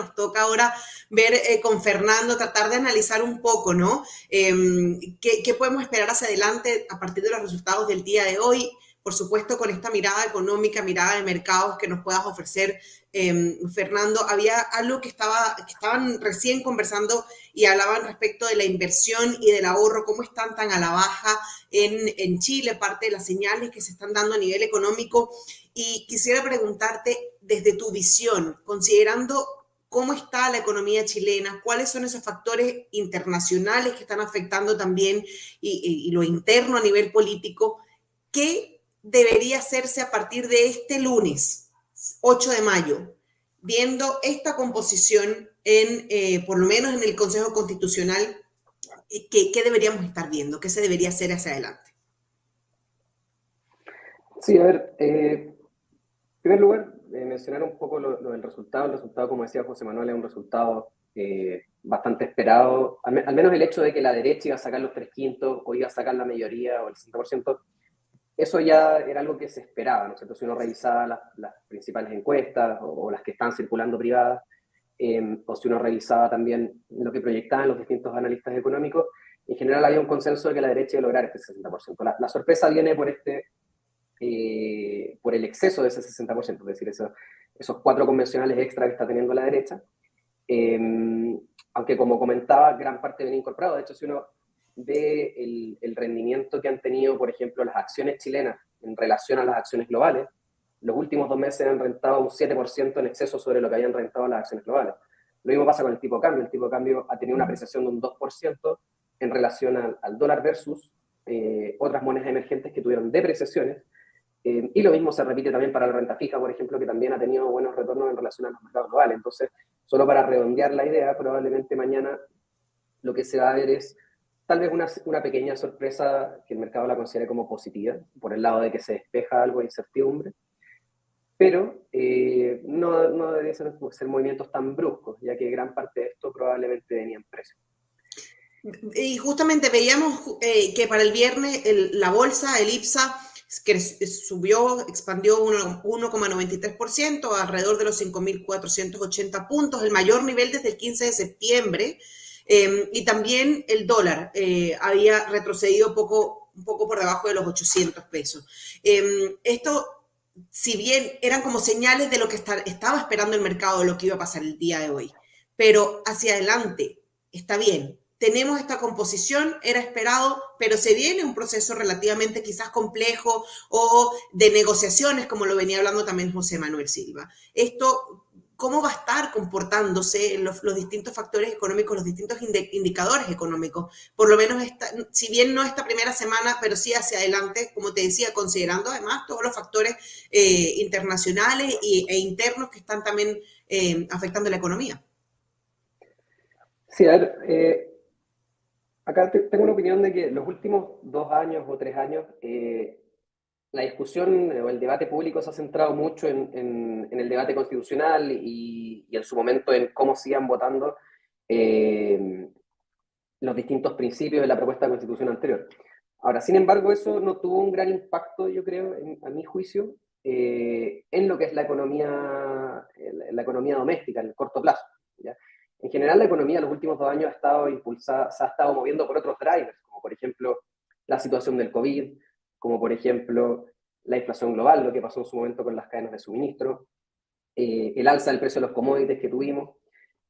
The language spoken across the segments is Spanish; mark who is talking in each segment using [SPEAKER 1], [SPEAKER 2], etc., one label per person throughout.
[SPEAKER 1] nos toca ahora ver con Fernando, tratar de analizar un poco, ¿no? ¿Qué podemos esperar hacia adelante a partir de los resultados del día de hoy? Por supuesto, con esta mirada económica, mirada de mercados que nos puedas ofrecer, Fernando. Había algo que estaban recién conversando y hablaban respecto de la inversión y del ahorro, cómo están tan a la baja en Chile, parte de las señales que se están dando a nivel económico. Y quisiera preguntarte desde tu visión, considerando cómo está la economía chilena, cuáles son esos factores internacionales que están afectando también y lo interno a nivel político, ¿qué debería hacerse a partir de este lunes, 8 de mayo, viendo esta composición por lo menos en el Consejo Constitucional? ¿Qué deberíamos estar viendo? ¿Qué se debería hacer hacia adelante?
[SPEAKER 2] Sí, a ver, en primer lugar, mencionar un poco lo del resultado. El resultado, como decía José Manuel, es un resultado bastante esperado. Al menos el hecho de que la derecha iba a sacar los 3/5 o iba a sacar la mayoría o el 60%, eso ya era algo que se esperaba, ¿no es cierto? Si uno revisaba las principales encuestas o las que están circulando privadas, o si uno revisaba también lo que proyectaban los distintos analistas económicos, en general había un consenso de que la derecha iba a lograr este 60%. La sorpresa viene por el exceso de ese 60%, es decir, esos 4 convencionales extra que está teniendo la derecha, aunque como comentaba, gran parte viene incorporado. De hecho, si uno ve el rendimiento que han tenido, por ejemplo, las acciones chilenas en relación a las acciones globales, los últimos 2 meses han rentado un 7% en exceso sobre lo que habían rentado las acciones globales. Lo mismo pasa con el tipo de cambio. El tipo de cambio ha tenido una apreciación de un 2% en relación al dólar versus otras monedas emergentes que tuvieron depreciaciones. Y lo mismo se repite también para la renta fija, por ejemplo, que también ha tenido buenos retornos en relación a los mercados globales. Entonces, solo para redondear la idea, probablemente mañana lo que se va a ver es tal vez una pequeña sorpresa que el mercado la considere como positiva, por el lado de que se despeja algo de incertidumbre, pero no deberían ser movimientos tan bruscos, ya que gran parte de esto probablemente venía en precio.
[SPEAKER 1] Y justamente veíamos que para el viernes la bolsa, el IPSA, que subió, expandió 1,93%, alrededor de los 5.480 puntos, el mayor nivel desde el 15 de septiembre. Y también el dólar había retrocedido un poco por debajo de los 800 pesos. Esto, si bien eran como señales de lo que estaba esperando el mercado, de lo que iba a pasar el día de hoy, pero hacia adelante, está bien, tenemos esta composición, era esperado, pero se viene un proceso relativamente quizás complejo o de negociaciones, como lo venía hablando también José Manuel Silva. Esto, ¿cómo va a estar comportándose los distintos factores económicos, los distintos indicadores económicos? Por lo menos, si bien no esta primera semana, pero sí hacia adelante, como te decía, considerando además todos los factores internacionales e internos que están también afectando la economía.
[SPEAKER 2] Sí, a ver, acá tengo una opinión de que los últimos 2 años o 3 años, la discusión o el debate público se ha centrado mucho en el debate constitucional y en su momento en cómo sigan votando los distintos principios de la propuesta de constitución anterior. Ahora, sin embargo, eso no tuvo un gran impacto, yo creo, a mi juicio, en lo que es la economía doméstica en el corto plazo, ¿ya? En general, la economía en los últimos 2 años ha estado impulsada, se ha estado moviendo por otros drivers, como por ejemplo la situación del COVID, como por ejemplo la inflación global, lo que pasó en su momento con las cadenas de suministro, el alza del precio de los commodities que tuvimos,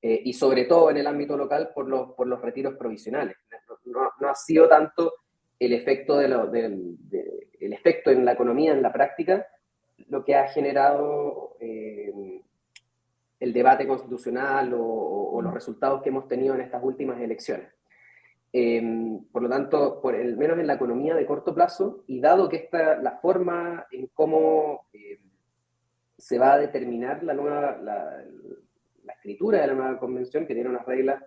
[SPEAKER 2] y sobre todo en el ámbito local por los retiros provisionales. No ha sido tanto el efecto, el efecto en la economía, en la práctica, lo que ha generado el debate constitucional o los resultados que hemos tenido en estas últimas elecciones. Por lo tanto, por el menos en la economía de corto plazo, y dado que la forma en cómo se va a determinar la escritura de la nueva convención, que tiene unas reglas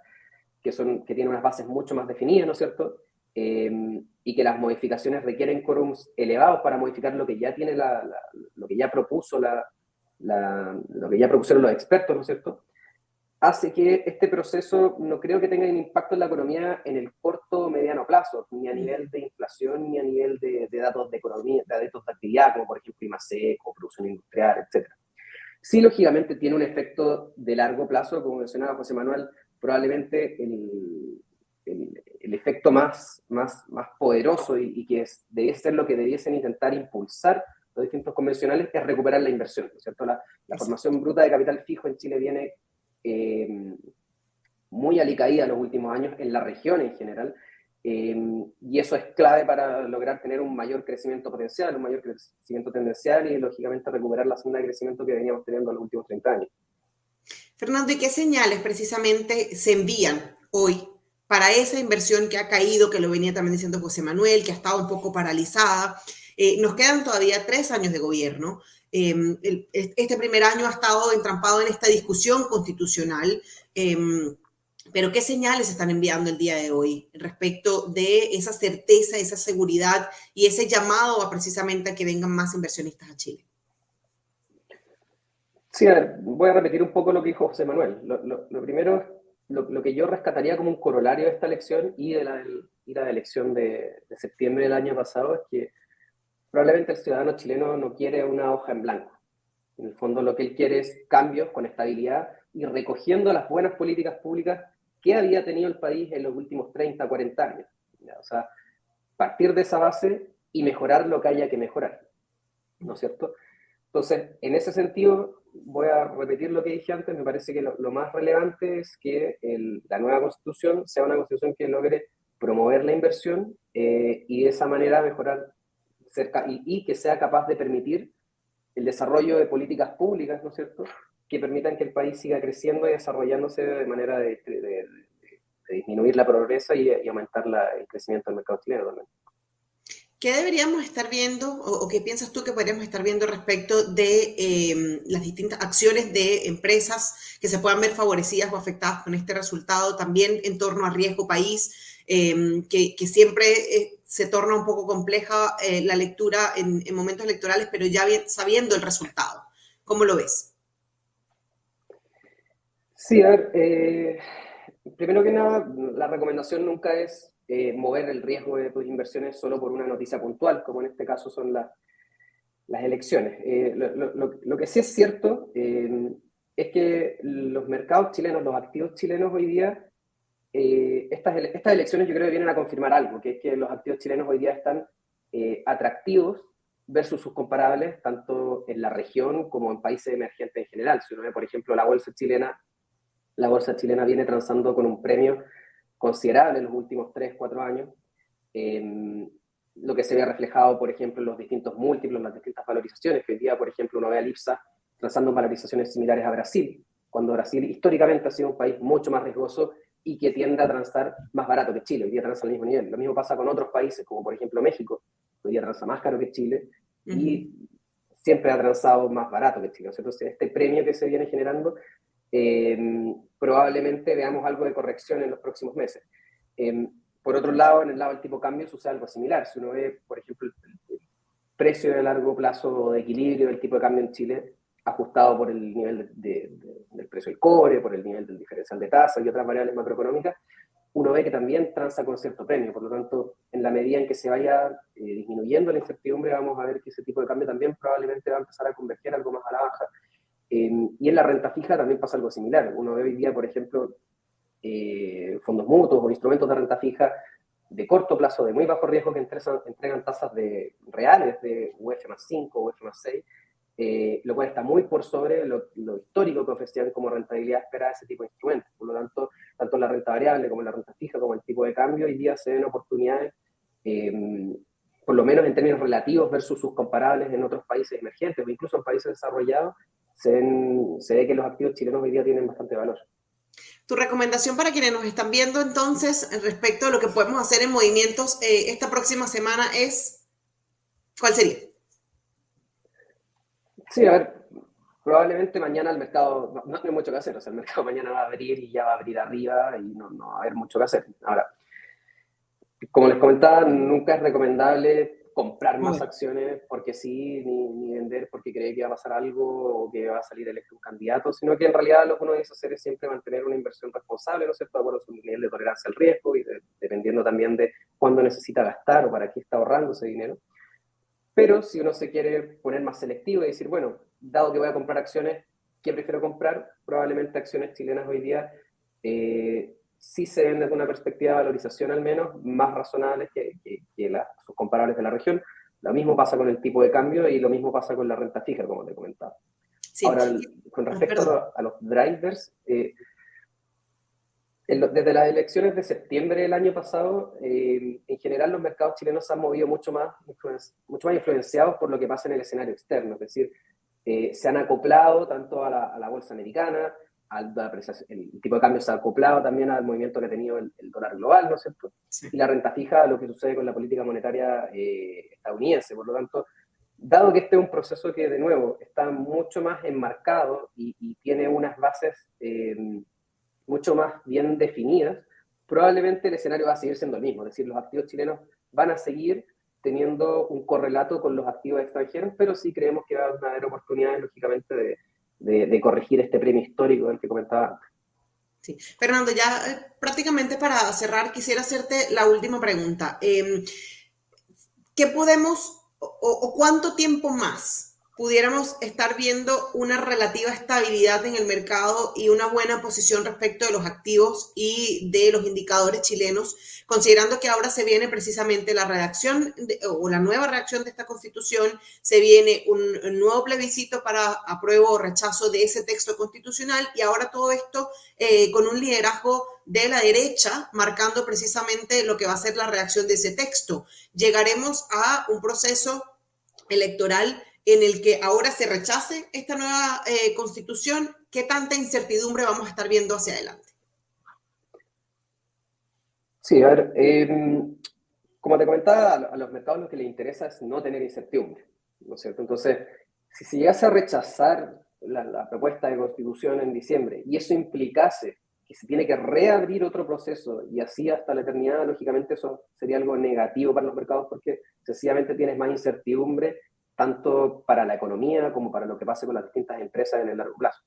[SPEAKER 2] que tienen unas bases mucho más definidas, ¿no es cierto? Y que las modificaciones requieren quórums elevados para modificar lo que ya tiene lo que ya propuso lo que ya propusieron los expertos, ¿no es cierto? Hace que este proceso no creo que tenga un impacto en la economía en el corto o mediano plazo, ni a nivel de inflación, ni a nivel de datos de economía, de datos de actividad, como por ejemplo IMASEC o producción industrial, etc. Sí, lógicamente tiene un efecto de largo plazo, como mencionaba José Manuel, probablemente el efecto más poderoso y que debe ser lo que debiesen intentar impulsar los distintos convencionales es recuperar la inversión, ¿no es cierto? La
[SPEAKER 1] Exacto.
[SPEAKER 2] formación bruta de capital fijo en Chile viene muy alicaída en los últimos años en la región en general, y eso es clave para lograr tener un mayor crecimiento potencial, un mayor crecimiento tendencial y, lógicamente, recuperar la senda de crecimiento que veníamos teniendo en los últimos 30 años.
[SPEAKER 1] Fernando, ¿y qué señales precisamente se envían hoy para esa inversión que ha caído, que lo venía también diciendo José Manuel, que ha estado un poco paralizada? Nos quedan todavía 3 años de gobierno. Este primer año ha estado entrampado en esta discusión constitucional, eh, pero ¿qué señales están enviando el día de hoy respecto de esa certeza, esa seguridad y ese llamado a precisamente a que vengan más inversionistas a Chile?
[SPEAKER 2] Sí, a ver, voy a repetir un poco lo que dijo José Manuel. Lo primero, lo que yo rescataría como un corolario de esta elección y la elección de septiembre del año pasado es que probablemente el ciudadano chileno no quiere una hoja en blanco. En el fondo lo que él quiere es cambios con estabilidad y recogiendo las buenas políticas públicas que había tenido el país en los últimos 30, 40 años. ¿Ya? O sea, partir de esa base y mejorar lo que haya que mejorar, ¿no es cierto? Entonces, en ese sentido, voy a repetir lo que dije antes, me parece que lo más relevante es que la nueva constitución sea una constitución que logre promover la inversión y de esa manera mejorar y que sea capaz de permitir el desarrollo de políticas públicas, ¿no es cierto?, que permitan que el país siga creciendo y desarrollándose de manera de disminuir la pobreza y aumentar el crecimiento del mercado chileno también.
[SPEAKER 1] ¿Qué deberíamos estar viendo o qué piensas tú que podríamos estar viendo respecto de las distintas acciones de empresas que se puedan ver favorecidas o afectadas con este resultado? También en torno a riesgo país, que siempre se torna un poco compleja la lectura en momentos electorales, pero ya sabiendo el resultado. ¿Cómo lo ves?
[SPEAKER 2] Sí, a ver, primero que nada, la recomendación nunca es mover el riesgo de tus inversiones solo por una noticia puntual, como en este caso son las elecciones. Lo que sí es cierto es que los mercados chilenos, los activos chilenos hoy día, estas elecciones yo creo que vienen a confirmar algo, que es que los activos chilenos hoy día están atractivos versus sus comparables, tanto en la región como en países emergentes en general. Si uno ve, por ejemplo, la bolsa chilena viene transando con un premio considerable en los últimos 3, 4 años, lo que se ve reflejado, por ejemplo, en los distintos múltiplos, las distintas valorizaciones, que hoy día, por ejemplo, uno ve a IPSA transando valorizaciones similares a Brasil, cuando Brasil históricamente ha sido un país mucho más riesgoso y que tiende a transar más barato que Chile, hoy día transa al mismo nivel. Lo mismo pasa con otros países, como por ejemplo México, hoy día transa más caro que Chile
[SPEAKER 1] Uh -huh.
[SPEAKER 2] y siempre ha transado más barato que Chile. Entonces, este premio que se viene generando probablemente veamos algo de corrección en los próximos meses. Por otro lado, en el lado del tipo cambio sucede algo similar. Si uno ve, por ejemplo, el precio de largo plazo de equilibrio del tipo de cambio en Chile, ajustado por el nivel del precio del cobre, por el nivel del diferencial de tasa y otras variables macroeconómicas, uno ve que también transa con cierto premio. Por lo tanto, en la medida en que se vaya disminuyendo la incertidumbre, vamos a ver que ese tipo de cambio también probablemente va a empezar a converger algo más a la baja. Y en la renta fija también pasa algo similar. Uno ve hoy día, por ejemplo, fondos mutuos o instrumentos de renta fija de corto plazo, de muy bajo riesgo, que entregan tasas reales de UF más 5, UF más 6, lo cual está muy por sobre lo histórico que ofrecían como rentabilidad esperada ese tipo de instrumentos. Por lo tanto, tanto la renta variable como la renta fija, como el tipo de cambio, hoy día se ven oportunidades, por lo menos en términos relativos versus sus comparables en otros países emergentes o incluso en países desarrollados, se ve que los activos chilenos hoy día tienen bastante valor.
[SPEAKER 1] Tu recomendación para quienes nos están viendo entonces respecto a lo que podemos hacer en movimientos esta próxima semana es, ¿cuál sería?
[SPEAKER 2] Sí, a ver, probablemente mañana el mercado, no hay mucho que hacer, o sea, el mercado mañana va a abrir y ya va a abrir arriba y no va a haber mucho que hacer. Ahora, como les comentaba, nunca es recomendable comprar más
[SPEAKER 1] Bueno,
[SPEAKER 2] acciones porque sí, ni vender porque cree que va a pasar algo o que va a salir electo un candidato, sino que en realidad lo que uno debe hacer es siempre mantener una inversión responsable, ¿no es cierto?, de acuerdo a su nivel de tolerancia al riesgo y dependiendo también de cuándo necesita gastar o para qué está ahorrando ese dinero. Pero si uno se quiere poner más selectivo y decir, bueno, dado que voy a comprar acciones, ¿qué prefiero comprar? Probablemente acciones chilenas hoy día sí se ven desde una perspectiva de valorización al menos más razonables que sus comparables de la región. Lo mismo pasa con el tipo de cambio y lo mismo pasa con la renta fija, como te comentaba.
[SPEAKER 1] Sí,
[SPEAKER 2] Ahora, con respecto
[SPEAKER 1] perdón.
[SPEAKER 2] a los drivers, desde las elecciones de septiembre del año pasado, en general los mercados chilenos se han movido mucho más influenciados por lo que pasa en el escenario externo, es decir, se han acoplado tanto a la bolsa americana, el tipo de cambio se ha acoplado también al movimiento que ha tenido el dólar global, ¿no es cierto?
[SPEAKER 1] Sí.
[SPEAKER 2] Y la renta fija a lo que sucede con la política monetaria estadounidense. Por lo tanto, dado que este es un proceso que, de nuevo, está mucho más enmarcado y tiene unas bases mucho más bien definidas, probablemente el escenario va a seguir siendo el mismo, es decir, los activos chilenos van a seguir teniendo un correlato con los activos extranjeros, pero sí creemos que va a haber oportunidades, lógicamente, de corregir este premio histórico del que comentaba antes.
[SPEAKER 1] Sí. Fernando, ya prácticamente para cerrar, quisiera hacerte la última pregunta. ¿Qué podemos o cuánto tiempo más pudiéramos estar viendo una relativa estabilidad en el mercado y una buena posición respecto de los activos y de los indicadores chilenos, considerando que ahora se viene precisamente la redacción o la nueva redacción de esta constitución, se viene un nuevo plebiscito para apruebo o rechazo de ese texto constitucional y ahora todo esto con un liderazgo de la derecha marcando precisamente lo que va a ser la redacción de ese texto? Llegaremos a un proceso electoral en el que ahora se rechace esta nueva constitución. ¿Qué tanta incertidumbre vamos a estar viendo hacia adelante?
[SPEAKER 2] Sí, a ver, como te comentaba, a los mercados lo que les interesa es no tener incertidumbre, ¿no es cierto? Entonces, si se llegase a rechazar la propuesta de constitución en diciembre y eso implicase que se tiene que reabrir otro proceso y así hasta la eternidad, lógicamente eso sería algo negativo para los mercados porque sencillamente tienes más incertidumbre tanto para la economía como para lo que pase con las distintas empresas en el largo plazo.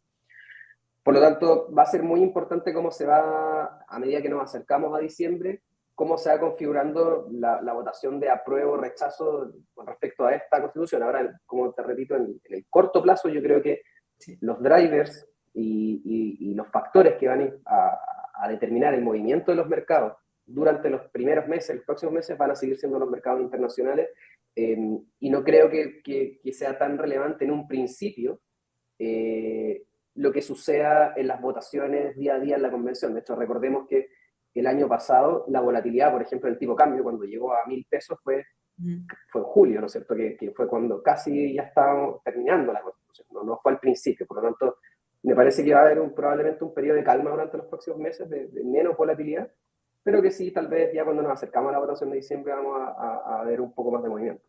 [SPEAKER 2] Por lo tanto, va a ser muy importante cómo se va, a medida que nos acercamos a diciembre, cómo se va configurando la votación de apruebo o rechazo con respecto a esta constitución. Ahora, como te repito, en el corto plazo yo creo que
[SPEAKER 1] Sí.
[SPEAKER 2] los drivers y los factores que van a determinar el movimiento de los mercados durante los primeros meses, los próximos meses, van a seguir siendo los mercados internacionales y no creo que sea tan relevante en un principio lo que suceda en las votaciones día a día en la convención. De hecho, recordemos que el año pasado la volatilidad, por ejemplo, del tipo de cambio, cuando llegó a 1.000 pesos, fue en julio, ¿no es cierto? Que fue cuando casi ya estábamos terminando la constitución, no fue al principio. Por lo tanto, me parece que va a haber probablemente un periodo de calma durante los próximos meses, de menos volatilidad, pero que sí, tal vez ya cuando nos acercamos a la votación de diciembre vamos a ver un poco más de movimiento.